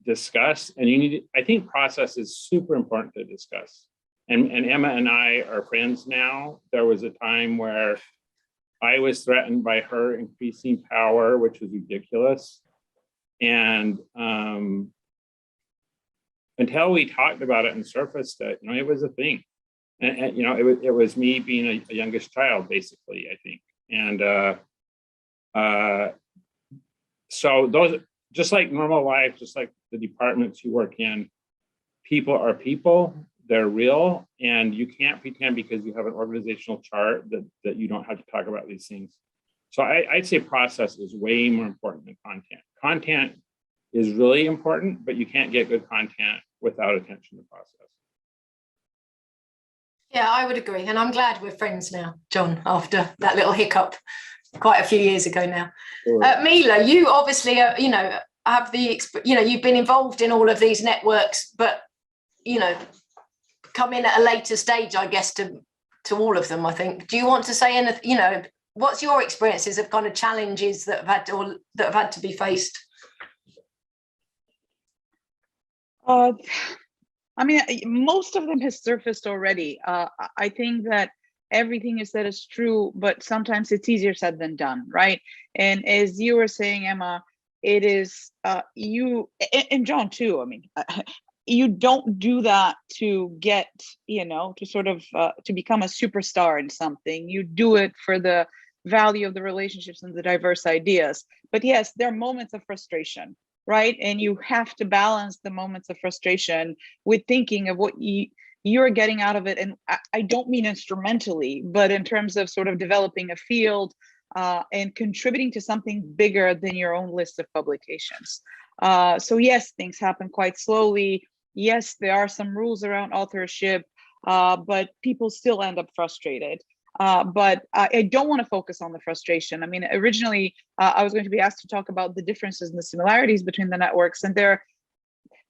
discussed, and I think process is super important to discuss. And Emma and I are friends now. There was a time where I was threatened by her increasing power, which was ridiculous. And until we talked about it and surfaced it, it was a thing. And it was me being a youngest child, basically, I think. And so those, just like normal life, just like the departments you work in, people are people. They're real, and you can't pretend because you have an organizational chart that you don't have to talk about these things. So I'd say process is way more important than content. Content is really important, but you can't get good content without attention to process. Yeah, I would agree. And I'm glad we're friends now, John, after that little hiccup quite a few years ago now. Sure. Mila, you obviously, have you've been involved in all of these networks, but, come in at a later stage, I guess, to all of them, I think. Do you want to say anything, what's your experiences of kind of challenges that have had to be faced? Most of them has surfaced already. I think that everything you said is true, but sometimes it's easier said than done, right? And as you were saying, Emma, it is you, and John too, you don't do that to get, to sort of, to become a superstar in something. You do it for the value of the relationships and the diverse ideas. But yes, there are moments of frustration, right? And you have to balance the moments of frustration with thinking of what you're getting out of it. And I don't mean instrumentally, but in terms of sort of developing a field and contributing to something bigger than your own list of publications. So yes, things happen quite slowly. Yes, there are some rules around authorship, but people still end up frustrated. But I don't want to focus on the frustration. Originally, I was going to be asked to talk about the differences and the similarities between the networks, and they're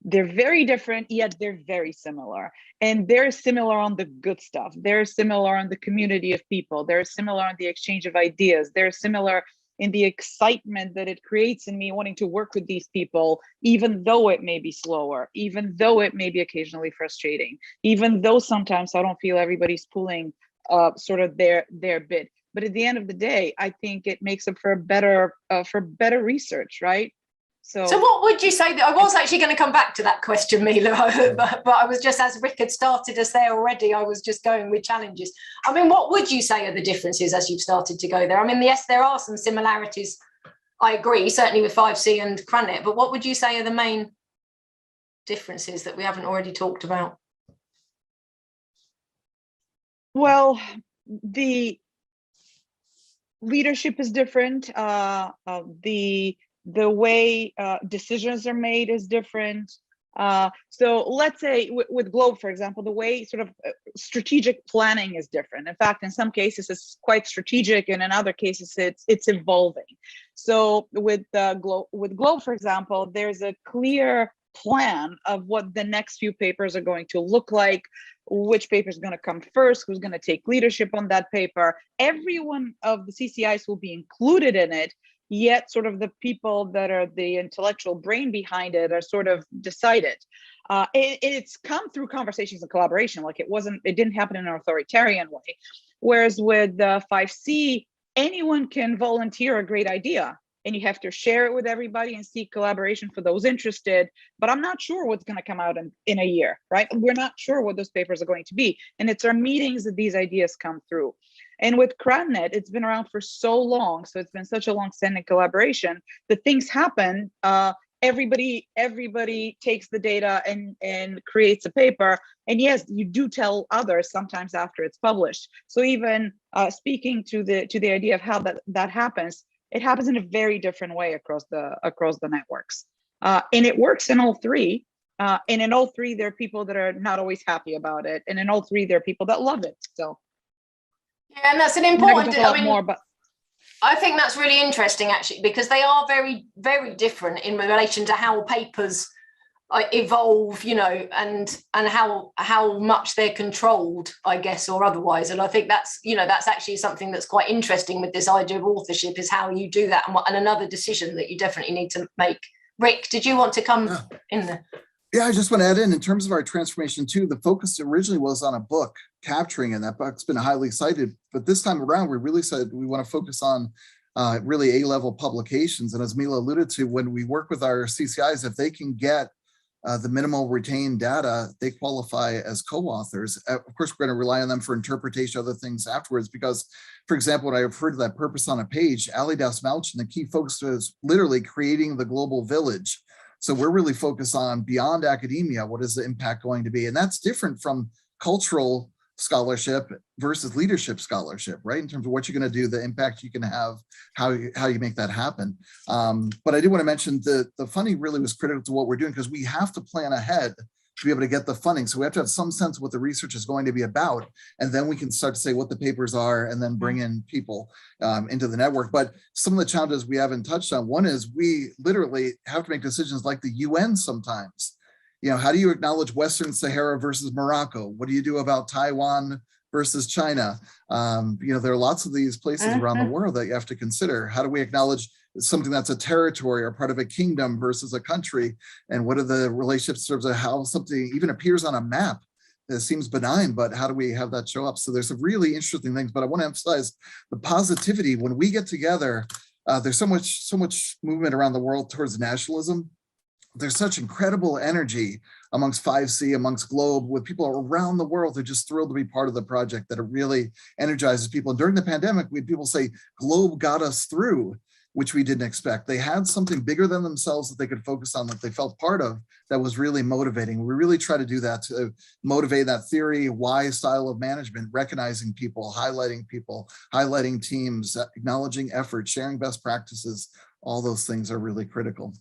very different, yet they're very similar. And they're similar on the good stuff. They're similar on the community of people. They're similar on the exchange of ideas. They're similar in the excitement that it creates in me wanting to work with these people, even though it may be slower, even though it may be occasionally frustrating, even though sometimes I don't feel everybody's pulling sort of their bit. But at the end of the day, I think it makes up for better research, right? So what would you say that I was actually going to come back to that question, Mila, but I was just, as Rick had started us there already, I was just going with challenges. What would you say are the differences as you've started to go there? Yes, there are some similarities. I agree, certainly with 5C and Cranet, but what would you say are the main differences that we haven't already talked about? Well, leadership is different. The way decisions are made is different. So let's say with Globe, for example, the way sort of strategic planning is different. In fact, in some cases it's quite strategic, and in other cases it's evolving. So with Globe, for example, there's a clear plan of what the next few papers are going to look like, which paper is going to come first, who's going to take leadership on that paper. Every one of the CCIs will be included in it, yet sort of the people that are the intellectual brain behind it are sort of decided. It's come through conversations and collaboration. Like it didn't happen in an authoritarian way. Whereas with 5C, anyone can volunteer a great idea, and you have to share it with everybody and seek collaboration for those interested. But I'm not sure what's going to come out in a year, right? We're not sure what those papers are going to be. And it's our meetings that these ideas come through. And with Cranet, it's been around for so long, so it's been such a long-standing collaboration that things happen. Everybody takes the data and creates a paper. And yes, you do tell others sometimes after it's published. So even speaking to the idea of how that happens, it happens in a very different way across the networks. And it works in all three. And in all three, there are people that are not always happy about it. And in all three, there are people that love it. So. Yeah, and that's an important. I think that's really interesting, actually, because they are very, very different in relation to how papers evolve, you know, and how much they're controlled, I guess, or otherwise. And I think that's, you know, that's actually something that's quite interesting with this idea of authorship, is how you do that, and another decision that you definitely need to make. Rick, did you want to come in there? Yeah, I just want to add in terms of our transformation too, the focus originally was on a book capturing, and that book's been highly cited. But this time around, we really said we want to focus on really A-level publications. And as Mila alluded to, when we work with our CCIs, if they can get the minimal retained data, they qualify as co-authors. Of course, we're going to rely on them for interpretation, other things afterwards, because, for example, when I referred to that purpose on a page, Ali Dasmalchin, the key focus was literally creating the global village. So we're really focused on beyond academia, what is the impact going to be? And that's different from cultural scholarship versus leadership scholarship, right? In terms of what you're going to do, the impact you can have, how you make that happen. But I do want to mention the funding really was critical to what we're doing, because we have to plan ahead to be able to get the funding. So we have to have some sense of what the research is going to be about, and then we can start to say what the papers are and then bring in people into the network. But some of the challenges we haven't touched on, one is we literally have to make decisions like the UN sometimes. You know, how do you acknowledge Western Sahara versus Morocco? What do you do about Taiwan versus China? You know, there are lots of these places around the world that you have to consider. How do we acknowledge something that's a territory or part of a kingdom versus a country? And what are the relationships in terms of how something even appears on a map? It seems benign, but how do we have that show up? So there's some really interesting things, but I want to emphasize the positivity. When we get together, there's so much movement around the world towards nationalism. There's such incredible energy amongst 5C, amongst Globe, with people around the world who are just thrilled to be part of the project, that it really energizes people. And during the pandemic, we had people say, Globe got us through, which we didn't expect. They had something bigger than themselves that they could focus on, that they felt part of, that was really motivating. We really try to do that, to motivate that theory, why style of management, recognizing people, highlighting teams, acknowledging effort, sharing best practices. All those things are really critical.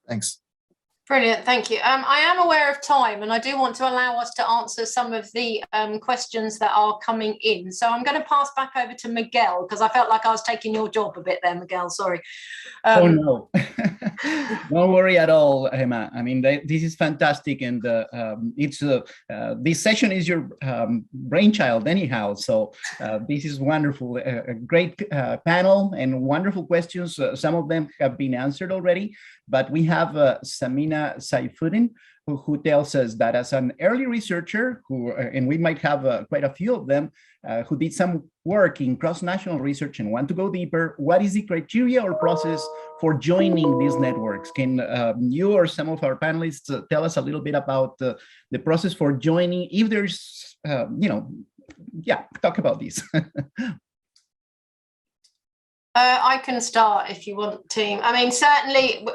Thanks. Brilliant, thank you. I am aware of time, and I do want to allow us to answer some of the questions that are coming in. So I'm going to pass back over to Miguel, because I felt like I was taking your job a bit there, Miguel, sorry. Oh, no. Don't worry at all, Emma. I mean, this is fantastic, and this session is your brainchild anyhow. So this is wonderful, a great panel and wonderful questions. Some of them have been answered already, but we have Samina Saifuddin, who tells us that as an early researcher, and we might have quite a few of them, who did some work in cross-national research and want to go deeper, what is the criteria or process for joining these networks? Can you or some of our panelists tell us a little bit about the process for joining, if there's, talk about this. I can start if you want, team. I mean, certainly,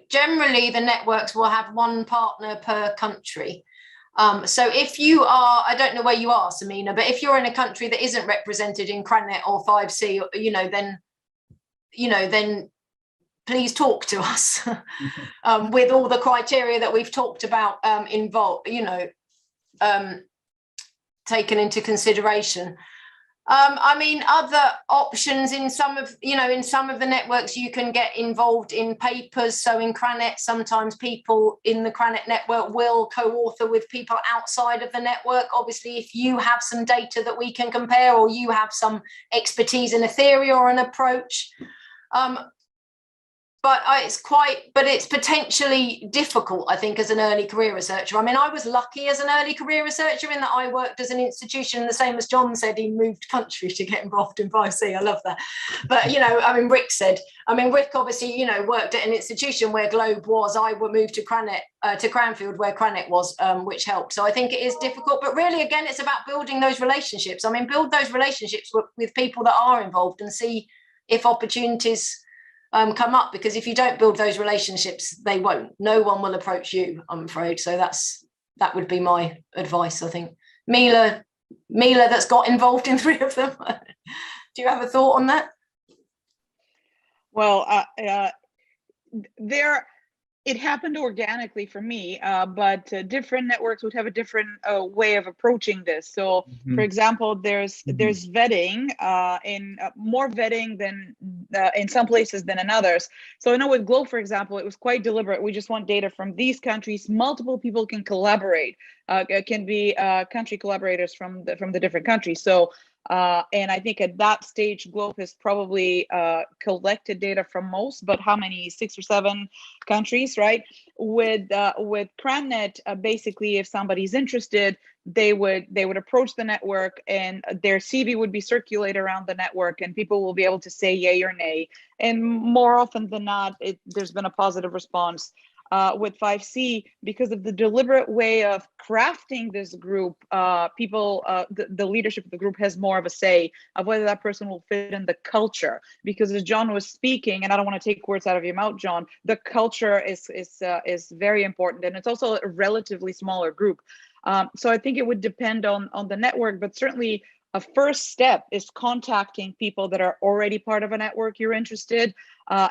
generally the networks will have one partner per country. So if you are, I don't know where you are, Samina, but if you're in a country that isn't represented in Cranet or 5C, then please talk to us with all the criteria that we've talked about involved, taken into consideration. I mean, other options in some of the networks, you can get involved in papers. So in Cranet, sometimes people in the Cranet network will co-author with people outside of the network. Obviously, if you have some data that we can compare, or you have some expertise in a theory or an approach, but it's potentially difficult, I think, as an early career researcher. I mean, I was lucky as an early career researcher in that I worked as an institution, the same as John said, he moved country to get involved in 5C. I love that. But, Rick obviously, worked at an institution where Globe was. I moved to Cranet, to Cranfield, where Cranet was, which helped. So I think it is difficult, but really, again, it's about building those relationships. I mean, build those relationships with people that are involved and see if opportunities come up, because if you don't build those relationships, they won't. No one will approach you, I'm afraid. So that would be my advice, I think. Mila that's got involved in 3 of them. Do you have a thought on that? Well, it happened organically for me, but different networks would have a different way of approaching this. So, for example, there's vetting, more vetting than in some places than in others. So I know with Globe, for example, it was quite deliberate. We just want data from these countries. Multiple people can collaborate. Can be country collaborators from the different countries. So. And I think at that stage, Globe has probably collected data from most, but how many? 6 or 7 countries, right? With Cranet, basically, if somebody's interested, they would approach the network, and their CV would be circulated around the network, and people will be able to say yay or nay. And more often than not, there's been a positive response. With 5C, because of the deliberate way of crafting this group, the leadership of the group has more of a say of whether that person will fit in the culture. Because as John was speaking, and I don't want to take words out of your mouth, John, the culture is very important, and it's also a relatively smaller group. So I think it would depend on the network, but certainly a first step is contacting people that are already part of a network you're interested,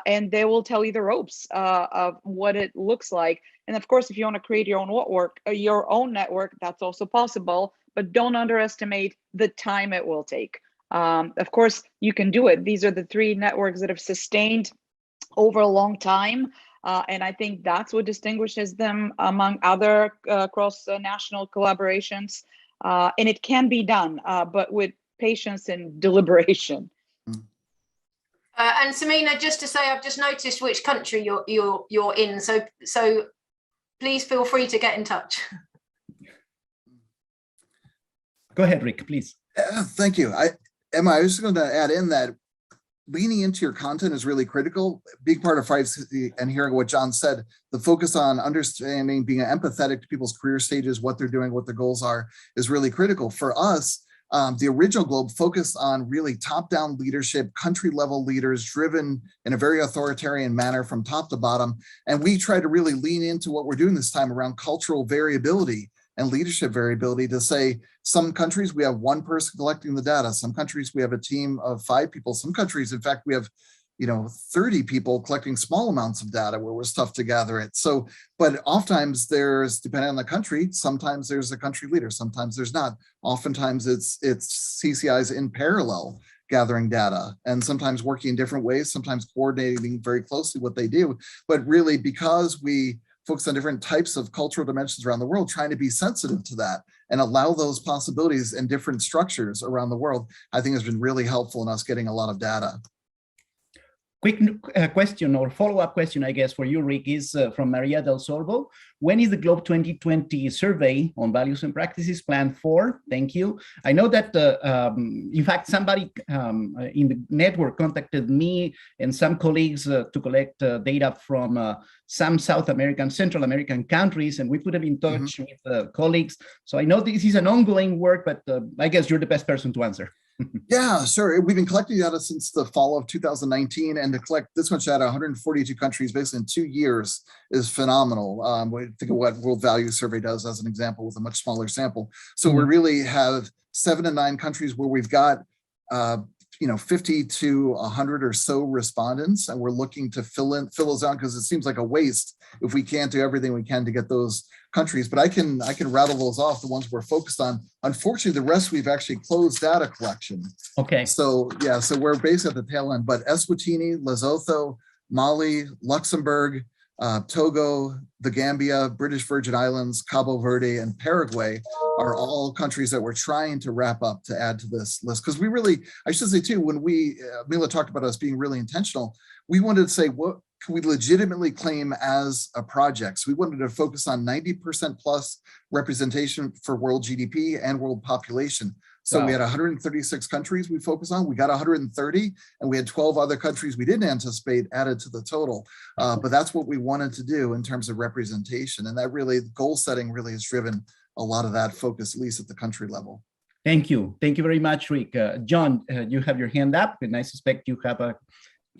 and they will tell you the ropes of what it looks like. And of course, if you want to create your own network, that's also possible, but don't underestimate the time it will take. Of course, you can do it. These are the 3 networks that have sustained over a long time. And I think that's what distinguishes them among other cross-national collaborations. And it can be done, but with patience and deliberation. And Samina, just to say, I've just noticed which country you're in. So please feel free to get in touch. Go ahead, Rick, please. Thank you. Emma, I was just going to add in that leaning into your content is really critical. Big part of 5C, and hearing what John said, the focus on understanding, being empathetic to people's career stages, what they're doing, what their goals are, is really critical. For us, the original Globe focused on really top-down leadership, country-level leaders driven in a very authoritarian manner from top to bottom. And we try to really lean into what we're doing this time around cultural variability and leadership variability to say, some countries we have 1 person collecting the data, some countries we have a team of 5 people, some countries, in fact, we have 30 people collecting small amounts of data where it's tough to gather it. So, but oftentimes there's, depending on the country, sometimes there's a country leader, sometimes there's not. Oftentimes it's CCIs in parallel gathering data, and sometimes working in different ways, sometimes coordinating very closely what they do. But really, because we focus on different types of cultural dimensions around the world, trying to be sensitive to that and allow those possibilities and different structures around the world, I think has been really helpful in us getting a lot of data. Quick question or follow-up question, I guess, for you, Rick, is from Maria del Sorbo. When is the Globe 2020 survey on values and practices planned for? Thank you. I know that, in fact, somebody in the network contacted me and some colleagues to collect data from some South American, Central American countries, and we put them in touch with colleagues. So I know this is an ongoing work, but I guess you're the best person to answer. Yeah, sure. We've been collecting data since the fall of 2019, and to collect this much data, 142 countries, basically in 2 years, is phenomenal. We think of what World Value Survey does as an example with a much smaller sample. So we really have 7 to 9 countries where we've got 50 to 100 or so respondents, and we're looking to fill those out because it seems like a waste if we can't do everything we can to get those countries. But I can rattle those off, the ones we're focused on. Unfortunately, the rest we've actually closed data collection. Okay. So yeah, so we're basically at the tail end. But Eswatini, Lesotho, Mali, Luxembourg, Togo, the Gambia, British Virgin Islands, Cabo Verde, and Paraguay are all countries that we're trying to wrap up to add to this list. Because we really, I should say too, when Mila talked about us being really intentional, we wanted to say, what can we legitimately claim as a project? So we wanted to focus on 90% plus representation for world GDP and world population. So we had 136 countries we focused on. We got 130, and we had 12 other countries we didn't anticipate added to the total. But that's what we wanted to do in terms of representation. And that really, goal setting really has driven a lot of that focus, at least at the country level. Thank you. Thank you very much, Rick. John, you have your hand up, and I suspect you have a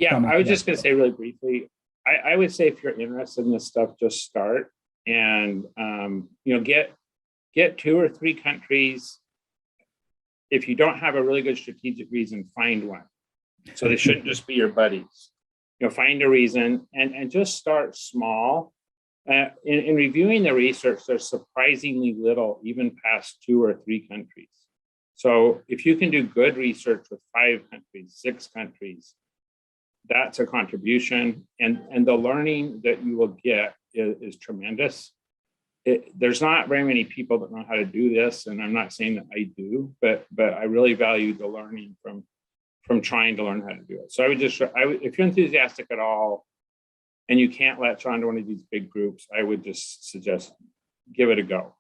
comment. I was just going to say really briefly, I would say if you're interested in this stuff, just start and get 2 or 3 countries. If you don't have a really good strategic reason, find one. So they shouldn't just be your buddies. Find a reason and just start small. In reviewing the research, there's surprisingly little, even past 2 or 3 countries. So if you can do good research with 5 countries, 6 countries, that's a contribution. And the learning that you will get is tremendous. There's not very many people that know how to do this, and I'm not saying that I do, but I really value the learning from trying to learn how to do it. So if you're enthusiastic at all, and you can't latch on to one of these big groups, I would just suggest give it a go.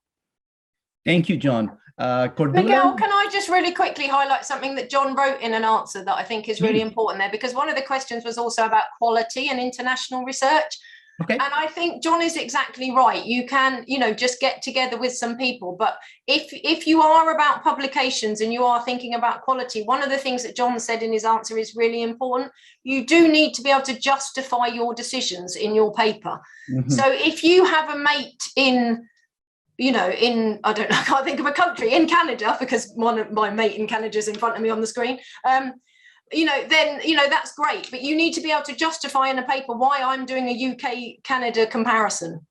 Thank you, John. Cordula? Miguel, can I just really quickly highlight something that John wrote in an answer that I think is really important there, because one of the questions was also about quality and international research. Okay. And I think John is exactly right. You can, just get together with some people. But if you are about publications and you are thinking about quality, one of the things that John said in his answer is really important. You do need to be able to justify your decisions in your paper. Mm-hmm. So if you have a mate in, I don't know, I can't think of a country, in Canada, because one of my mate in Canada is in front of me on the screen. Then that's great, but you need to be able to justify in a paper why I'm doing a UK-Canada comparison,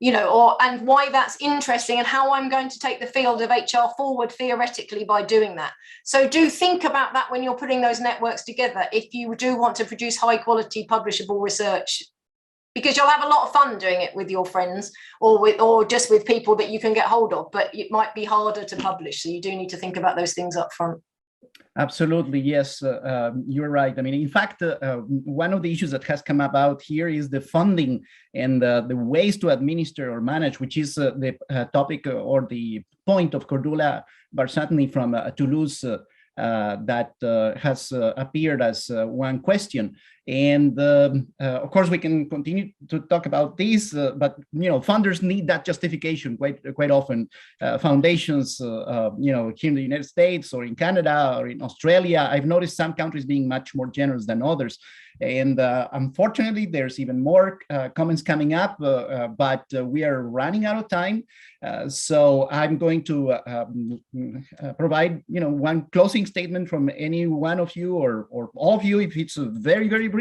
and why that's interesting and how I'm going to take the field of HR forward theoretically by doing that. So do think about that when you're putting those networks together, if you do want to produce high-quality publishable research, because you'll have a lot of fun doing it with your friends or just with people that you can get hold of, but it might be harder to publish. So you do need to think about those things up front. Absolutely, yes, you're right. I mean, in fact, one of the issues that has come about here is the funding and the ways to administer or manage, which is the topic or the point of Cordula, but certainly from Toulouse, that has appeared as one question. And of course, we can continue to talk about this, but funders need that justification quite often. Foundations, here in the United States or in Canada or in Australia, I've noticed some countries being much more generous than others. And unfortunately, there's even more comments coming up, but we are running out of time. So I'm going to provide, one closing statement from any one of you or all of you, if it's very, very brief.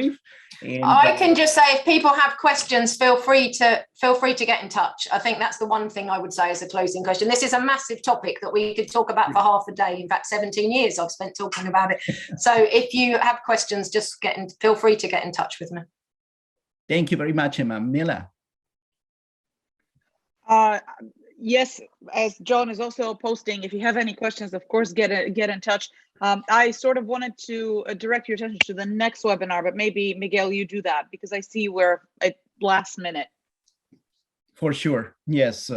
And, I can just say, if people have questions, feel free to get in touch. I think that's the one thing I would say as a closing question. This is a massive topic that we could talk about for half a day. In fact, 17 years I've spent talking about it. So if you have questions, just feel free to get in touch with me. Thank you very much, Emma. Mila. Yes, as John is also posting, if you have any questions, of course, get in touch. I sort of wanted to direct your attention to the next webinar, but maybe, Miguel, you do that, because I see we're at last minute. For sure, yes.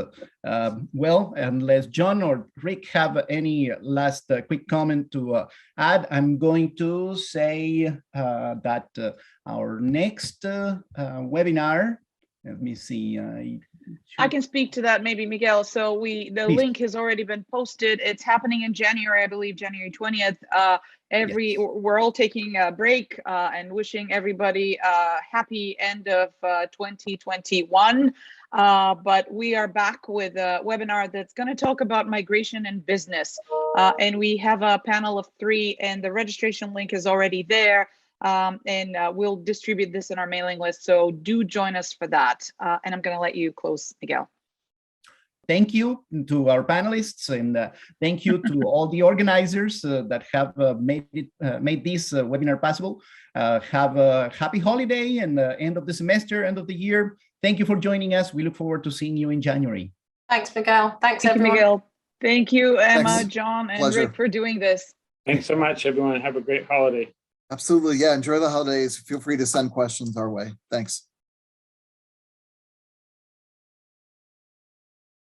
Well, unless John or Rick have any last quick comment to add, I'm going to say that our next webinar Let me see. I can speak to that, maybe, Miguel. So the Please. link has already been posted. It's happening in January, I believe, January 20th. Yes. We're all taking a break and wishing everybody a happy end of 2021. But we are back with a webinar that's going to talk about migration and business. And we have a panel of 3, and the registration link is already there. And we'll distribute this in our mailing list. So do join us for that. And I'm going to let you close, Miguel. Thank you to our panelists, and thank you to all the organizers that have made this webinar possible. Have a happy holiday and end of the semester, end of the year. Thank you for joining us. We look forward to seeing you in January. Thanks, Miguel. Thanks, Thank everyone. you, Miguel. Thank you, Emma, Thanks. John, and Pleasure. Rick for doing this. Thanks so much, everyone. Have a great holiday. Absolutely. Yeah. Enjoy the holidays. Feel free to send questions our way. Thanks.